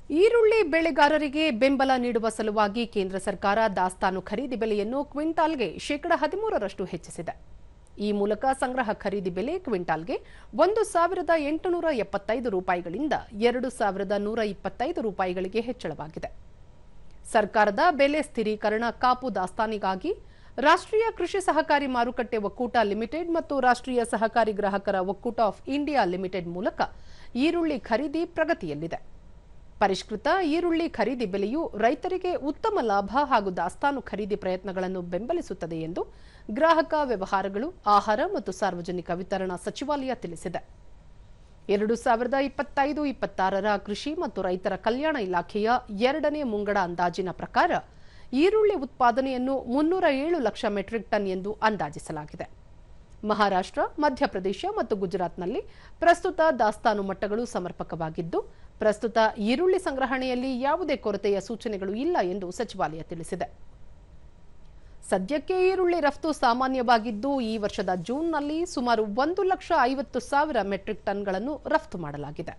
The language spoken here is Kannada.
ಈರುಳ್ಳಿ ಬೆಳೆಗಾರರಿಗೆ ಬೆಂಬಲ ನೀಡುವ ಸಲುವಾಗಿ ಕೇಂದ್ರ ಸರ್ಕಾರ ದಾಸ್ತಾನು ಖರೀದಿ ಬೆಲೆಯನ್ನು ಕ್ವಿಂಟಾಲ್ಗೆ ಶೇಕಡಾ 13ರಷ್ಟು ಹೆಚ್ಚಿಸಿದೆ. ಈ ಮೂಲಕ ಸಂಗ್ರಹ ಖರೀದಿ ಬೆಲೆ ಕ್ವಿಂಟಾಲ್ಗೆ 1,875 ರೂಪಾಯಿಗಳಿಂದ 2,125 ರೂಪಾಯಿಗಳಿಗೆ ಹೆಚ್ಚಳವಾಗಿದೆ. ಸರ್ಕಾರದ ಬೆಲೆ ಸ್ಥಿರೀಕರಣ ಕಾಪು ದಾಸ್ತಾನಿಗಾಗಿ ರಾಷ್ಟ್ರೀಯ ಕೃಷಿ ಸಹಕಾರಿ ಮಾರುಕಟ್ಟೆ ಒಕ್ಕೂಟ ಲಿಮಿಟೆಡ್ ಮತ್ತು ರಾಷ್ಟ್ರೀಯ ಸಹಕಾರಿ ಗ್ರಾಹಕರ ಒಕ್ಕೂಟ ಆಫ್ ಇಂಡಿಯಾ ಲಿಮಿಟೆಡ್ ಮೂಲಕ ಈರುಳ್ಳಿ ಖರೀದಿ ಪ್ರಗತಿಯಲ್ಲಿದೆ. ಪರಿಷ್ಕೃತ ಈರುಳ್ಳಿ ಖರೀದಿ ಬೆಲೆಯು ರೈತರಿಗೆ ಉತ್ತಮ ಲಾಭ ಹಾಗೂ ದಾಸ್ತಾನು ಖರೀದಿ ಪ್ರಯತ್ನಗಳನ್ನು ಬೆಂಬಲಿಸುತ್ತದೆ ಎಂದು ಗ್ರಾಹಕ ವ್ಯವಹಾರಗಳು, ಆಹಾರ ಮತ್ತು ಸಾರ್ವಜನಿಕ ವಿತರಣಾ ಸಚಿವಾಲಯ ತಿಳಿಸಿದೆ. 2025-26ರ ಕೃಷಿ ಮತ್ತು ರೈತರ ಕಲ್ಯಾಣ ಇಲಾಖೆಯ 2ನೇ ಮುಂಗಡ ಅಂದಾಜಿನ ಪ್ರಕಾರ ಈರುಳ್ಳಿ ಉತ್ಪಾದನೆಯನ್ನು 307 ಲಕ್ಷ ಮೆಟ್ರಿಕ್ ಟನ್ ಎಂದು ಅಂದಾಜಿಸಲಾಗಿದೆ. ಮಹಾರಾಷ್ಟ್ರ, ಮಧ್ಯಪ್ರದೇಶ ಮತ್ತು ಗುಜರಾತ್ನಲ್ಲಿ ಪ್ರಸ್ತುತ ದಾಸ್ತಾನು ಮಟ್ಟಗಳು ಸಮರ್ಪಕವಾಗಿದ್ದು, ಪ್ರಸ್ತುತ ಈರುಳ್ಳಿ ಸಂಗ್ರಹಣೆಯಲ್ಲಿ ಯಾವುದೇ ಕೊರತೆಯ ಸೂಚನೆಗಳು ಇಲ್ಲ ಎಂದು ಸಚಿವಾಲಯ ತಿಳಿಸಿದೆ. ಸದ್ಯಕ್ಕೆ ಈರುಳ್ಳಿ ರಫ್ತು ಸಾಮಾನ್ಯವಾಗಿದ್ದು, ಈ ವರ್ಷದ ಜೂನ್ನಲ್ಲಿ ಸುಮಾರು 1,50,000 ಮೆಟ್ರಿಕ್ ಟನ್ಗಳನ್ನು ರಫ್ತು ಮಾಡಲಾಗಿದೆ.